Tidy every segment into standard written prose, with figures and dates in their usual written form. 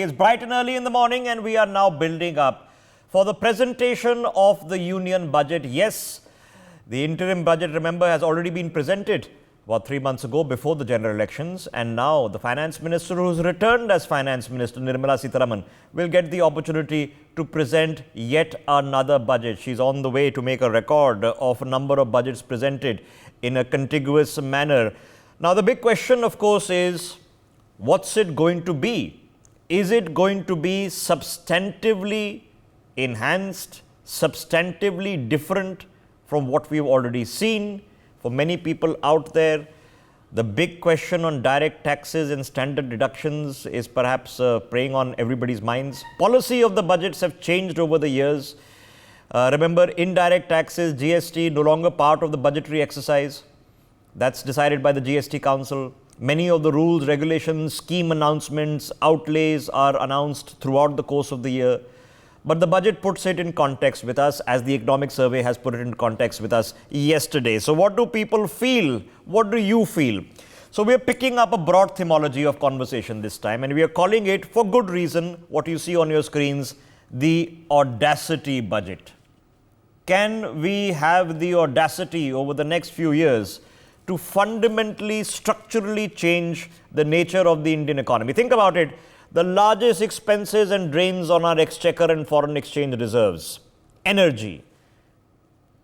It's bright and early in the morning and we are now building up for the presentation of the union budget. Yes, the interim budget, remember, has already been presented about 3 months ago before the general elections, and now the Finance Minister, who's returned as Finance Minister Nirmala Sitharaman, will get the opportunity to present yet another budget. She's on the way to make a record of a number of budgets presented in a contiguous manner. Now, the big question, of course, is what's it going to be? Is it going to be substantively enhanced, substantively different from what we've already seen? For many people out there, the big question on direct taxes and standard deductions is perhaps preying on everybody's minds. Policy of the budgets have changed over the years. Remember, indirect taxes, GST, no longer part of the budgetary exercise. That's decided by the GST Council. Many of the rules, regulations, scheme announcements, outlays are announced throughout the course of the year. But the budget puts it in context with us, as the economic survey has put it in context with us yesterday. So what do people feel? What do you feel? So we are picking up a broad themology of conversation this time, and we are calling it, for good reason, what you see on your screens, the audacity budget. Can we have the audacity over the next few years to fundamentally, structurally change the nature of the Indian economy? Think about it. The largest expenses and drains on our exchequer and foreign exchange reserves, energy,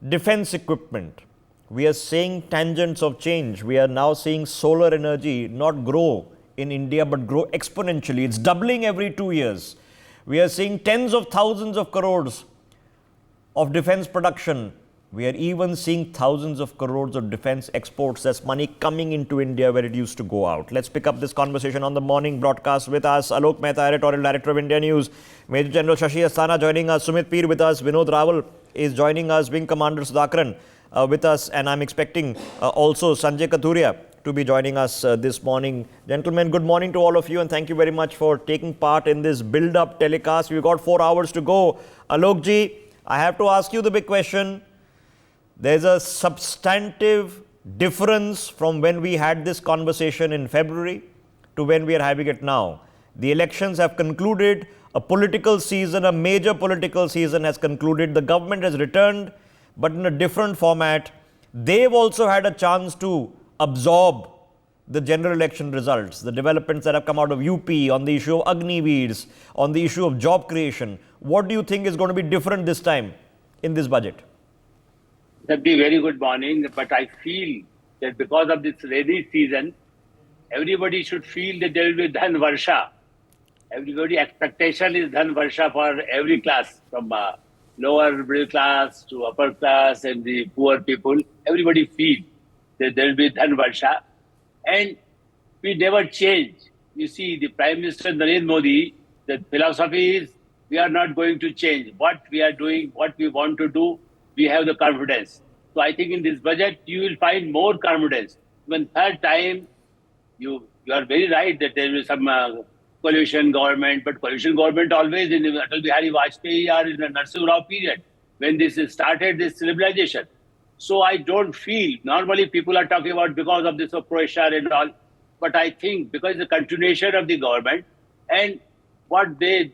defense equipment. We are seeing tangents of change. We are now seeing solar energy not grow in India but grow exponentially. It's doubling every 2 years. We are seeing tens of thousands of crores of defense production. We are even seeing thousands of crores of defense exports. That's money coming into India where it used to go out. Let's pick up this conversation on the morning broadcast with us. Alok Mehta, Editorial Director of India News. Major General Shashi Asthana joining us. Sumit Peer with us. Vinod Rawal is joining us. Wing Commander Sudhakaran with us. And I'm expecting also Sanjay Kathuria to be joining us this morning. Gentlemen, good morning to all of you and thank you very much for taking part in this build-up telecast. We've got 4 hours to go. Alok ji, I have to ask you the big question. There's a substantive difference from when we had this conversation in February to when we are having it now. The elections have concluded, a political season, a major political season has concluded. The government has returned, but in a different format. They've also had a chance to absorb the general election results, the developments that have come out of UP on the issue of Agniveers, on the issue of job creation. What do you think is going to be different this time in this budget? That'd be very good morning, but I feel that because of this rainy season, everybody should feel that there will be Dhan Varsha. Everybody's expectation is Dhan Varsha for every class, from lower middle class to upper class and the poor people. Everybody feel that there will be Dhan Varsha. And we never change. You see, the Prime Minister Narendra Modi, the philosophy is we are not going to change. What we are doing, what we want to do, we have the confidence. So I think in this budget, you will find more confidence. When third time, you are very right that there is some coalition government, but coalition government always in the Atal Bihari Vajpayee or in the Narasimha Rao period, when this started, this liberalization. So I don't feel, normally people are talking about because of this pressure and all, but I think because it's a continuation of the government and what they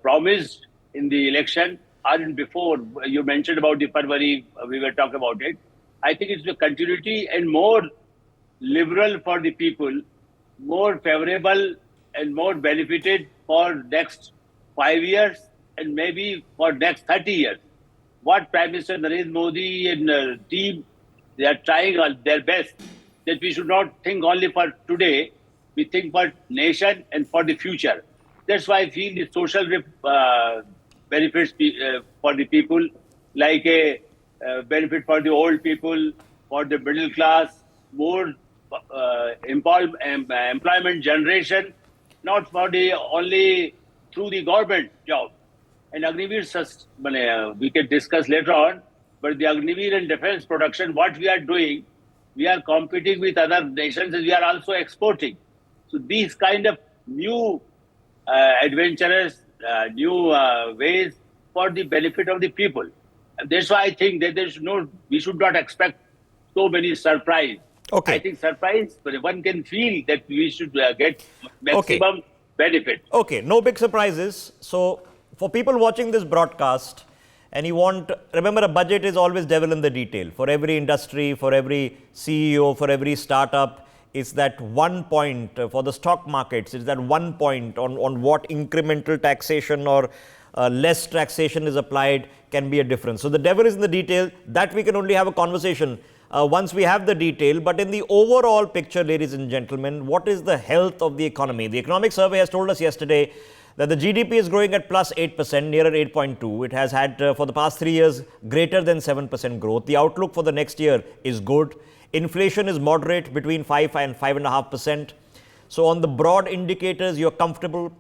promised in the election, or in before, you mentioned about the February, we were talking about it. I think it's a continuity and more liberal for the people, more favorable and more benefited for next 5 years and maybe for next 30 years. What Prime Minister Narendra Modi and team, they are trying their best that we should not think only for today, we think for nation and for the future. That's why I feel the social benefits for the people, like a benefit for the old people, for the middle class, more employment generation, not for the only through the government job. And Agniveer, we can discuss later on, but the Agniveer and defense production, what we are doing, we are competing with other nations and we are also exporting. So these kind of new adventurous new ways for the benefit of the people. And that's why I think that we should not expect so many surprise. Okay. I think surprise, but one can feel that we should get maximum benefit. Okay, no big surprises. So, for people watching this broadcast, and remember, a budget is always devil in the detail. For every industry, for every CEO, for every startup, it's that one point. For the stock markets, it's that one point on what incremental taxation or less taxation is applied can be a difference. So, the devil is in the detail. That we can only have a conversation once we have the detail. But in the overall picture, ladies and gentlemen, what is the health of the economy? The economic survey has told us yesterday that the GDP is growing at plus 8%, nearer 8.2. It has had for the past 3 years greater than 7% growth. The outlook for the next year is good. Inflation is moderate between 5 and 5.5%. So on the broad indicators, you're comfortable.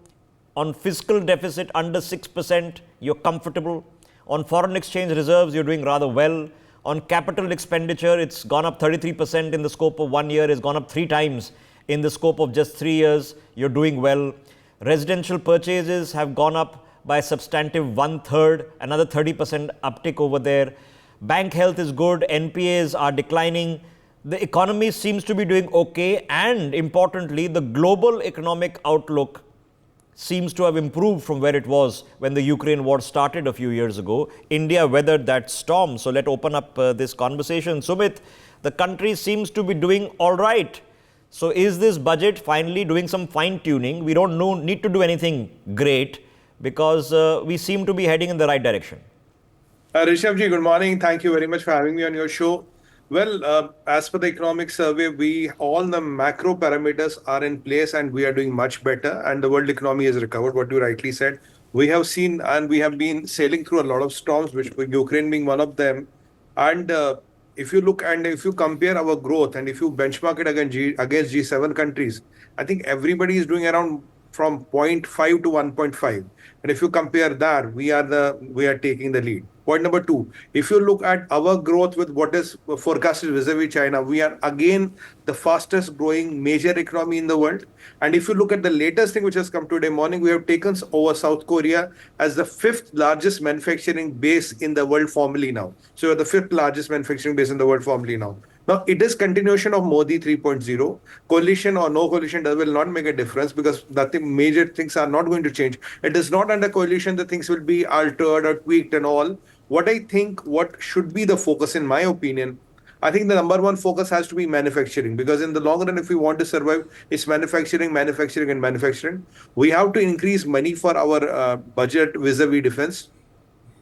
On fiscal deficit under 6%, you're comfortable. On foreign exchange reserves, you're doing rather well. On capital expenditure, it's gone up 33% in the scope of 1 year. It's gone up 3 times in the scope of just 3 years. You're doing well. Residential purchases have gone up by a substantive 1/3, another 30% uptick over there. Bank health is good. NPAs are declining. The economy seems to be doing okay. And importantly, the global economic outlook seems to have improved from where it was when the Ukraine war started a few years ago. India weathered that storm. So let's open up this conversation. Sumit, the country seems to be doing all right. So is this budget finally doing some fine tuning? We don't need to do anything great because we seem to be heading in the right direction. Rishabh ji, good morning. Thank you very much for having me on your show. Well, as per the economic survey, all the macro parameters are in place and we are doing much better and the world economy has recovered, what you rightly said. We have seen and we have been sailing through a lot of storms, which Ukraine being one of them. And if you look and if you compare our growth and if you benchmark it against G7 countries, I think everybody is doing around from 0.5 to 1.5. And if you compare that, we are taking the lead. Point number 2, if you look at our growth with what is forecasted vis-a-vis China, we are again the fastest growing major economy in the world. And if you look at the latest thing which has come today morning, we have taken over South Korea as the 5th largest manufacturing base in the world formally now. So we are the 5th largest manufacturing base in the world formally now. Now, it is continuation of Modi 3.0. Coalition or no coalition will not make a difference because nothing major things are not going to change. It is not under coalition that things will be altered or tweaked and all. What should be the focus, in my opinion, I think the number one focus has to be manufacturing, because in the long run, if we want to survive, it's manufacturing. We have to increase money for our budget vis-a-vis defense.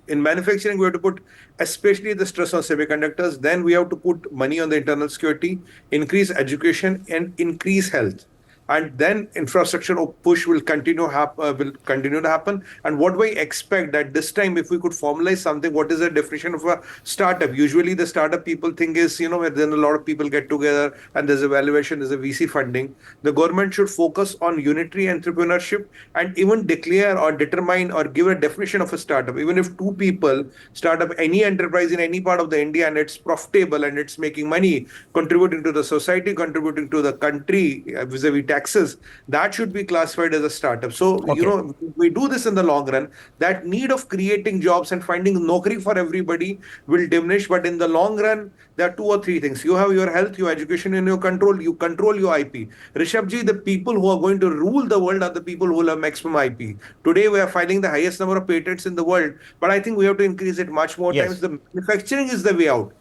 In manufacturing, we have to put especially the stress on semiconductors. Then we have to put money on the internal security, increase education and increase health. And then infrastructure push will continue to happen. And what we expect that this time, if we could formalize something, what is the definition of a startup? Usually the startup people think is, where then a lot of people get together and there's a valuation, there's a VC funding. The government should focus on unitary entrepreneurship and even declare or determine or give a definition of a startup. Even if 2 people start up any enterprise in any part of the India and it's profitable and it's making money, contributing to the society, contributing to the country vis-a-vis taxes, that should be classified as a startup. So, if we do this in the long run, that need of creating jobs and finding nokri for everybody will diminish. But in the long run, there are 2 or 3 things. You have your health, your education, and your control. You control your IP. Rishabh ji, the people who are going to rule the world are the people who will have maximum IP. Today, we are filing the highest number of patents in the world, but I think we have to increase it much more times. The manufacturing is the way out.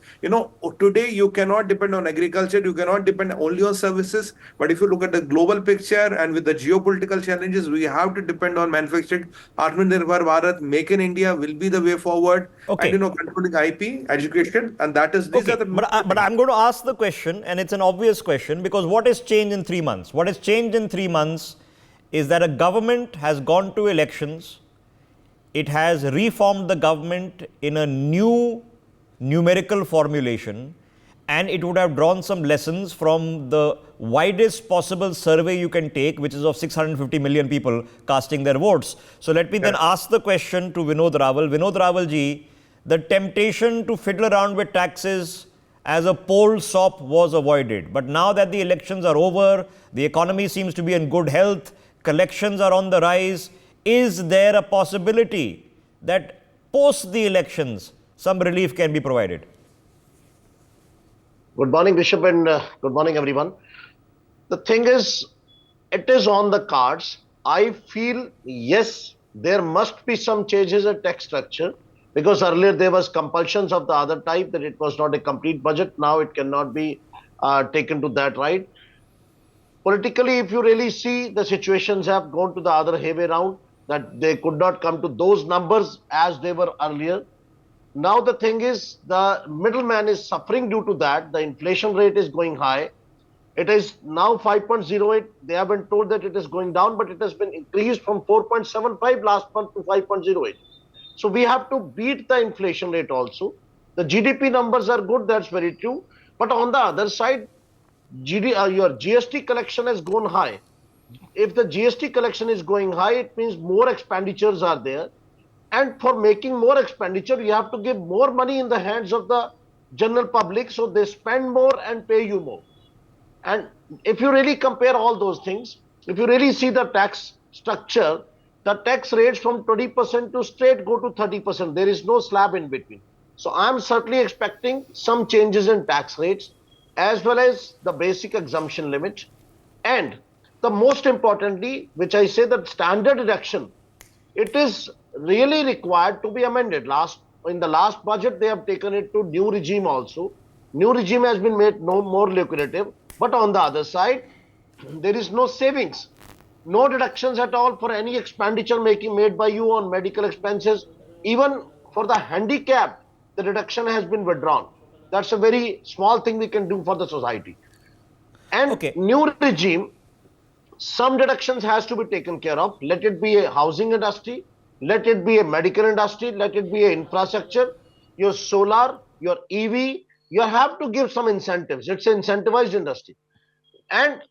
Today you cannot depend on agriculture, you cannot depend only on services. But if you look at the global picture and with the geopolitical challenges, we have to depend on manufacturing. Atmanirbhar Bharat, Make in India will be the way forward. And controlling IP, education, and that is these are the. But I'm going to ask the question, and it's an obvious question, because what has changed in 3 months? What has changed in 3 months is that a government has gone to elections. It has reformed the government in a new numerical formulation, and it would have drawn some lessons from the widest possible survey you can take, which is of 650 million people casting their votes. So let me then ask the question to Vinod Rawal. Vinod Rawal ji, the temptation to fiddle around with taxes as a poll sop was avoided. But now that the elections are over, the economy seems to be in good health, collections are on the rise. Is there a possibility that post the elections, some relief can be provided? Good morning, Rishabh, and good morning, everyone. The thing is, it is on the cards I feel, yes, there must be some changes in tax structure, because earlier there was compulsions of the other type that it was not a complete budget. Now it cannot be taken to that right. Politically, if you really see, the situations have gone to the other way around, that they could not come to those numbers as they were earlier. Now the thing is, the middleman is suffering due to that. The inflation rate is going high. It is now 5.08. They have been told that it is going down, but it has been increased from 4.75 last month to 5.08. So we have to beat the inflation rate also. The GDP numbers are good, that's very true. But on the other side, your GST collection has gone high. If the GST collection is going high, it means more expenditures are there. And for making more expenditure, you have to give more money in the hands of the general public, so they spend more and pay you more. And if you really compare all those things, if you really see the tax structure, the tax rates from 20% to straight go to 30%. There is no slab in between. So I'm certainly expecting some changes in tax rates, as well as the basic exemption limit. And the most importantly, which I say, that standard deduction, it is really required to be amended. In the last budget, they have taken it to new regime also. New regime has been made no more lucrative, but on the other side, there is no savings, no deductions at all for any expenditure made by you on medical expenses. Even for the handicapped, the deduction has been withdrawn. That's a very small thing we can do for the society. And Okay. new regime, some deductions has to be taken care of. Let it be a housing industry, let it be a medical industry, let it be a infrastructure, your solar, your EV, you have to give some incentives. It's an incentivized industry. And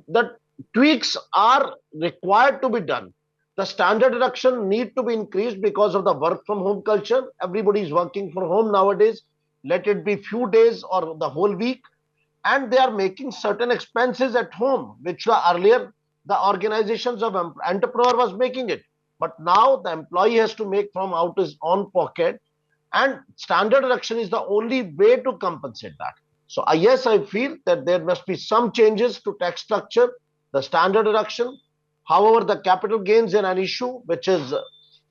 the tweaks are required to be done. The standard deduction need to be increased because of the work from home culture. Everybody is working from home nowadays. Let it be few days or the whole week. And they are making certain expenses at home, which earlier the organizations of entrepreneur was making it. But now the employee has to make from out his own pocket, and standard deduction is the only way to compensate that. So yes, I feel that there must be some changes to tax structure, the standard deduction. However, the capital gains in an issue which is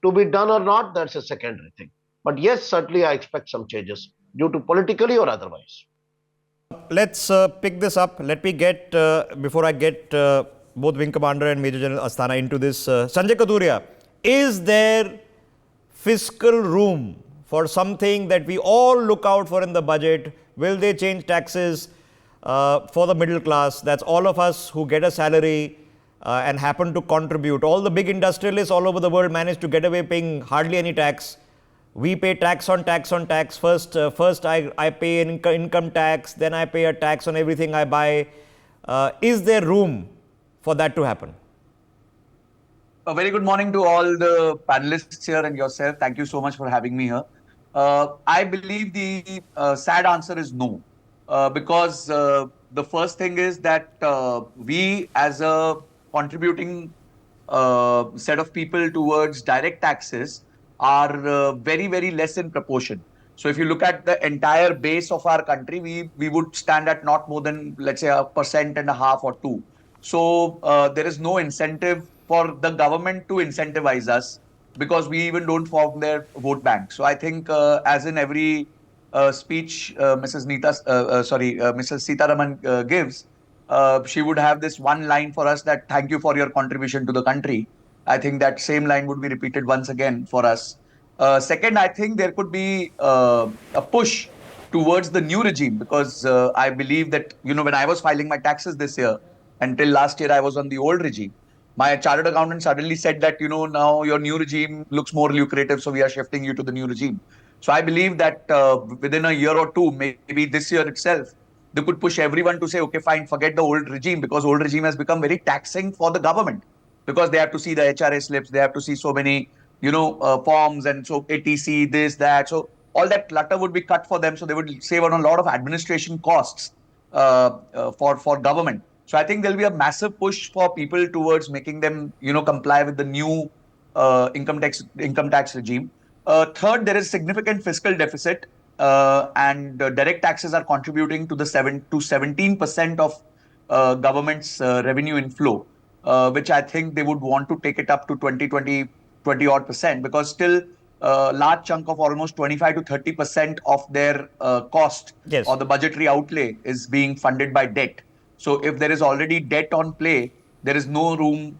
to be done or not, that's a secondary thing. But yes, certainly I expect some changes due to politically or otherwise. Let's pick this up. Let me get, before I get both Wing Commander and Major General Asthana into this, Sanjay Kaduria, is there fiscal room for something that we all look out for in the budget? Will they change taxes for the middle class? That's all of us who get a salary and happen to contribute. All the big industrialists all over the world manage to get away paying hardly any tax. We pay tax on tax on tax. First I pay an income tax, then I pay a tax on everything I buy. Is there room for that to happen? A very good morning to all the panelists here and yourself. Thank you so much for having me here. I believe the sad answer is no. Because the first thing is that we as a contributing set of people towards direct taxes are very, very less in proportion. So if you look at the entire base of our country, we would stand at not more than, let's say, 1.5% or 2%. So there is no incentive for the government to incentivize us, because we even don't form their vote bank. So I think as in every speech Mrs. Sitharaman gives, she would have this one line for us, that thank you for your contribution to the country. I think that same line would be repeated once again for us. Second, I think there could be a push towards the new regime, because I believe that, when I was filing my taxes this year, until last year I was on the old regime. My chartered accountant suddenly said that, now your new regime looks more lucrative, so we are shifting you to the new regime. So I believe that within a year or two, maybe this year itself, they could push everyone to say, okay, fine, forget the old regime, because old regime has become very taxing for the government, because they have to see the HRA slips, they have to see so many, forms, and so ATC, this, that. So all that clutter would be cut for them. So they would save on a lot of administration costs for government. So I think there'll be a massive push for people towards making them, comply with the new income tax regime. Third, there is significant fiscal deficit, and direct taxes are contributing to 17% of government's revenue inflow. which I think they would want to take it up to 20 odd percent, because still a large chunk of almost 25 to 30% of their cost Yes. or the budgetary outlay is being funded by debt. So if there is already debt on play, there is no room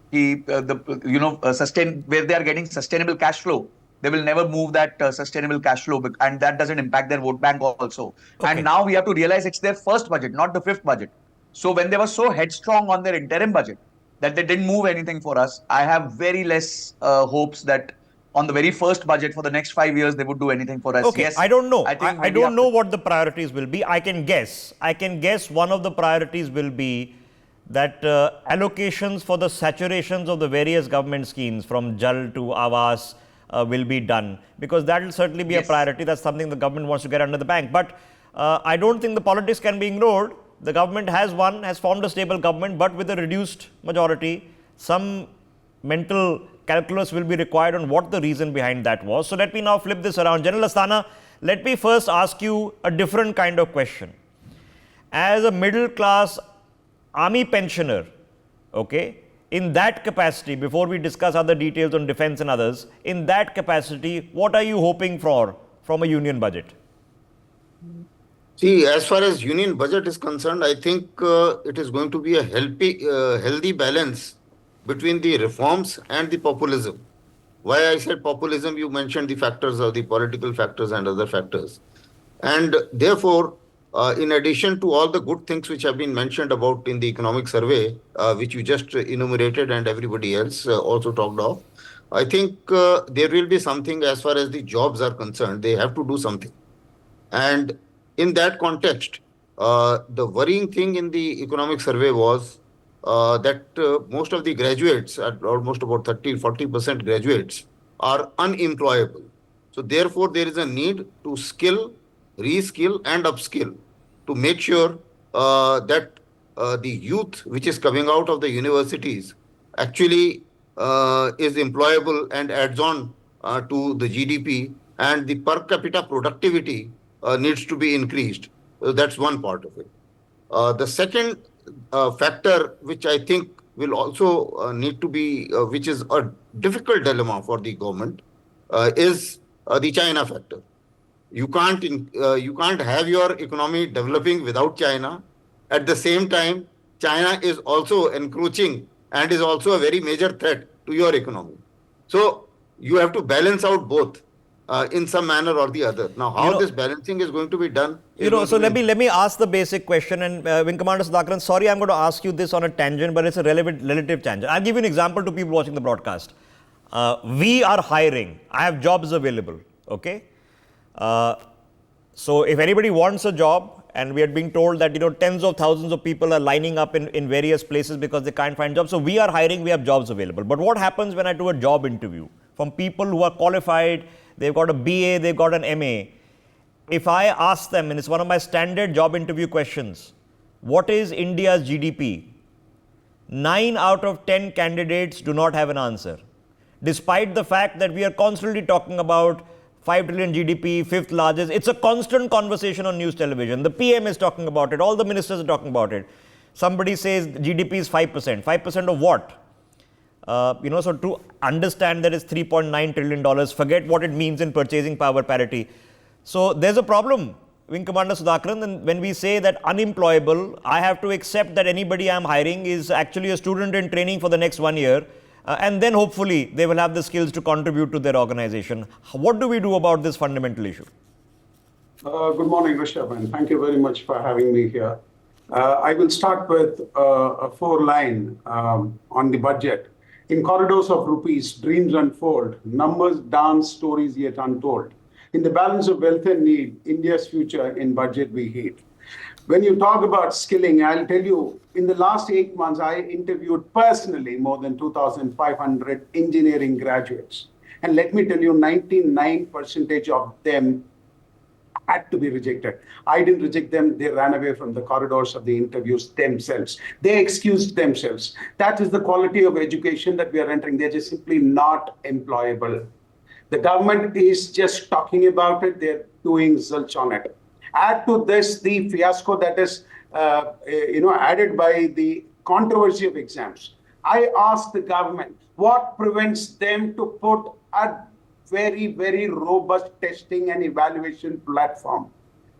sustain where they are getting sustainable cash flow. They will never move that sustainable cash flow, and that doesn't impact their vote bank also. Okay. And now we have to realize it's their first budget, not the fifth budget. So when they were so headstrong on their interim budget that they didn't move anything for us, I have very less hopes that on the very first budget for the next 5 years they would do anything for us. Okay, Yes, I don't know. think I don't know what the priorities will be. I can guess. I can guess one of the priorities will be that allocations for the saturations of the various government schemes from Jal to Awas will be done, because that will certainly be a priority. That's something the government wants to get under the bank. But I don't think the politics can be ignored. The government has formed a stable government, but with a reduced majority. Some mental calculus will be required on what the reason behind that was. So let me now flip this around. General Asthana, let me first ask you a different kind of question. As a middle class army pensioner, okay, in that capacity, before we discuss other details on defense and others, in that capacity, what are you hoping for from a union budget? See, as far as union budget is concerned, I think it is going to be a healthy balance between the reforms and the populism. Why I said populism, you mentioned the factors of the political factors and other factors. And therefore, in addition to all the good things which have been mentioned about in the economic survey, which you just enumerated and everybody else also talked of, I think there will be something as far as the jobs are concerned. They have to do something. And in that context, the worrying thing in the economic survey was that most of the graduates, almost about 30-40% graduates, are unemployable. So therefore, there is a need to skill, reskill and upskill to make sure that the youth which is coming out of the universities actually is employable and adds on to the GDP, and the per capita productivity needs to be increased. That's one part of it. The second factor which I think will also need to be, which is a difficult dilemma for the government, is the China factor. You can't have your economy developing without China. At the same time, China is also encroaching and is also a very major threat to your economy. So you have to balance out both in some manner or the other. Now, how this balancing is going to be done? So let me ask the basic question. And Wing Commander Sudhakaran, sorry, I'm going to ask you this on a tangent, but it's a relative tangent. I'll give you an example to people watching the broadcast. We are hiring. I have jobs available. Okay. So if anybody wants a job, and we are being told that tens of thousands of people are lining up in various places because they can't find jobs. So we are hiring, we have jobs available. But what happens when I do a job interview from people who are qualified, they've got a BA, they've got an MA. If I ask them, and it's one of my standard job interview questions, what is India's GDP? 9 out of 10 candidates do not have an answer. Despite the fact that we are constantly talking about 5 trillion GDP, fifth largest. It's a constant conversation on news television. The PM is talking about it. All the ministers are talking about it. Somebody says GDP is 5%. 5% of what? So to understand that it's $3.9 trillion, forget what it means in purchasing power parity. So there's a problem, Wing Commander Sudhakaran, and when we say that unemployable, I have to accept that anybody I'm hiring is actually a student in training for the next 1 year. And then hopefully they will have the skills to contribute to their organization. What do we do about this fundamental issue? Good morning, Rishabh, and thank you very much for having me here. I will start with a 4-line on the budget. In corridors of rupees, dreams unfold, numbers dance, stories yet untold. In the balance of wealth and need, India's future in budget we heed. When you talk about skilling, I'll tell you, in the last 8 months, I interviewed personally more than 2,500 engineering graduates. And let me tell you, 99% of them had to be rejected. I didn't reject them. They ran away from the corridors of the interviews themselves. They excused themselves. That is the quality of education that we are entering. They're just simply not employable. The government is just talking about it. They're doing zilch on it. Add to this the fiasco that is, added by the controversy of exams. I ask the government, what prevents them to put a very, very robust testing and evaluation platform?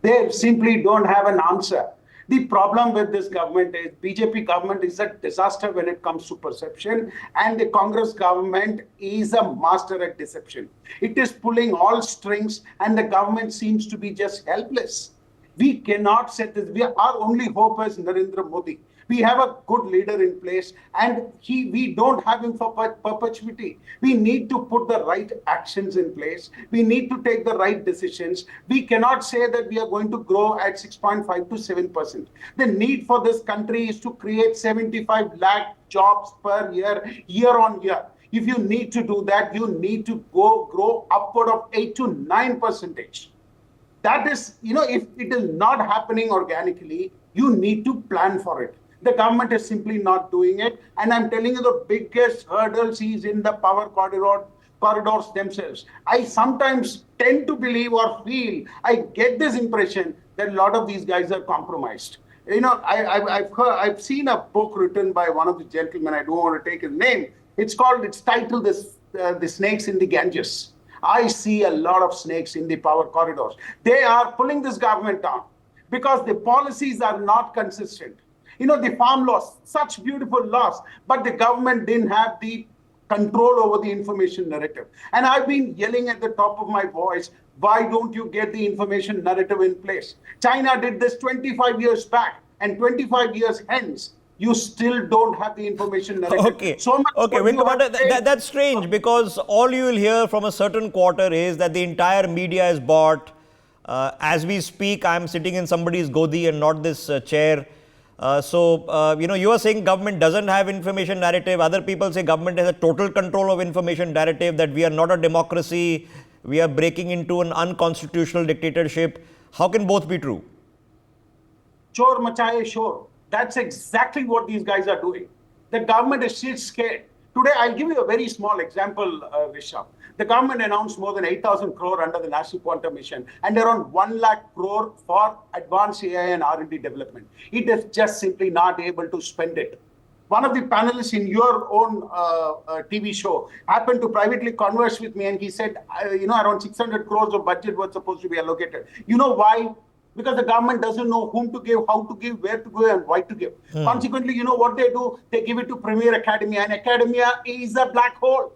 They simply don't have an answer. The problem with this government is BJP government is a disaster when it comes to perception, and the Congress government is a master at deception. It is pulling all strings, and the government seems to be just helpless. We cannot set this. Our only hope is Narendra Modi. We have a good leader in place, and we don't have him for perpetuity. We need to put the right actions in place. We need to take the right decisions. We cannot say that we are going to grow at 6.5 to 7%. The need for this country is to create 75 lakh jobs per year, year on year. If you need to do that, you need to grow upward of 8 to 9%. That is, if it is not happening organically, you need to plan for it. The government is simply not doing it. And I'm telling you, the biggest hurdles is in the power corridors themselves. I sometimes tend to believe or feel, I get this impression that a lot of these guys are compromised. I've seen a book written by one of the gentlemen, I don't want to take his name. It's titled The Snakes in the Ganges. I see a lot of snakes in the power corridors. They are pulling this government down because the policies are not consistent. The farm laws, such beautiful laws, but the government didn't have the control over the information narrative. And I've been yelling at the top of my voice, why don't you get the information narrative in place? China did this 25 years back, and 25 years hence, you still don't have the information narrative. Okay, that's strange, because all you will hear from a certain quarter is that the entire media is bought. As we speak, I'm sitting in somebody's godi and not this chair. You are saying government doesn't have information narrative. Other people say government has a total control of information narrative, that we are not a democracy. We are breaking into an unconstitutional dictatorship. How can both be true? Chor machaye shor. That's exactly what these guys are doing. The government is still scared. Today, I'll give you a very small example, Rishabh. The government announced more than 8,000 crore under the National Quantum Mission and around 1 lakh crore for advanced AI and R&D development. It is just simply not able to spend it. One of the panelists in your own TV show happened to privately converse with me, and he said, around 600 crores of budget was supposed to be allocated. You know why? Because the government doesn't know whom to give, how to give, where to give, and why to give. Consequently, you know what they do? They give it to Premier Academia, and Academia is a black hole.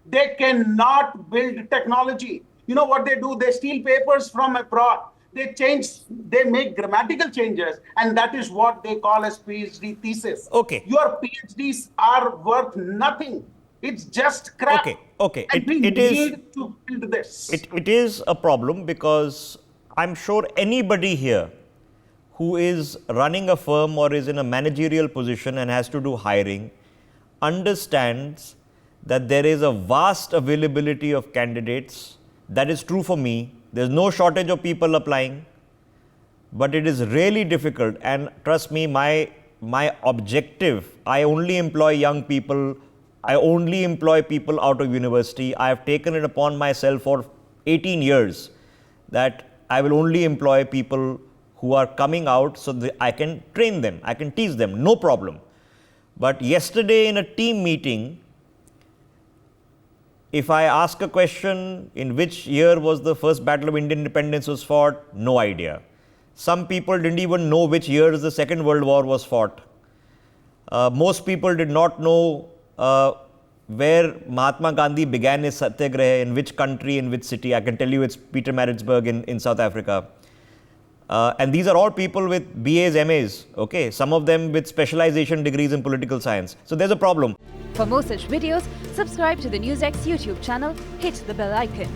They cannot build technology. You know what they do? They steal papers from abroad. They make grammatical changes, and that is what they call as PhD thesis. Okay. Your PhDs are worth nothing. It's just crap. Okay. And we need to build this. It is a problem, because I'm sure anybody here who is running a firm or is in a managerial position and has to do hiring understands that there is a vast availability of candidates. That is true for me. There's no shortage of people applying, but it is really difficult. And trust me, my objective, I only employ young people. I only employ people out of university. I have taken it upon myself for 18 years that I will only employ people who are coming out so that I can train them, I can teach them, no problem. But yesterday in a team meeting, if I ask a question, in which year was the first Battle of Indian Independence was fought? No idea. Some people didn't even know which year the Second World War was fought. Most people did not know where Mahatma Gandhi began his satyagraha, in which country, in which city. I can tell you it's Pietermaritzburg in South Africa. And these are all people with BAs, MAs, okay? Some of them with specialization degrees in political science. So there's a problem. For more such videos, subscribe to the NewsX YouTube channel, hit the bell icon.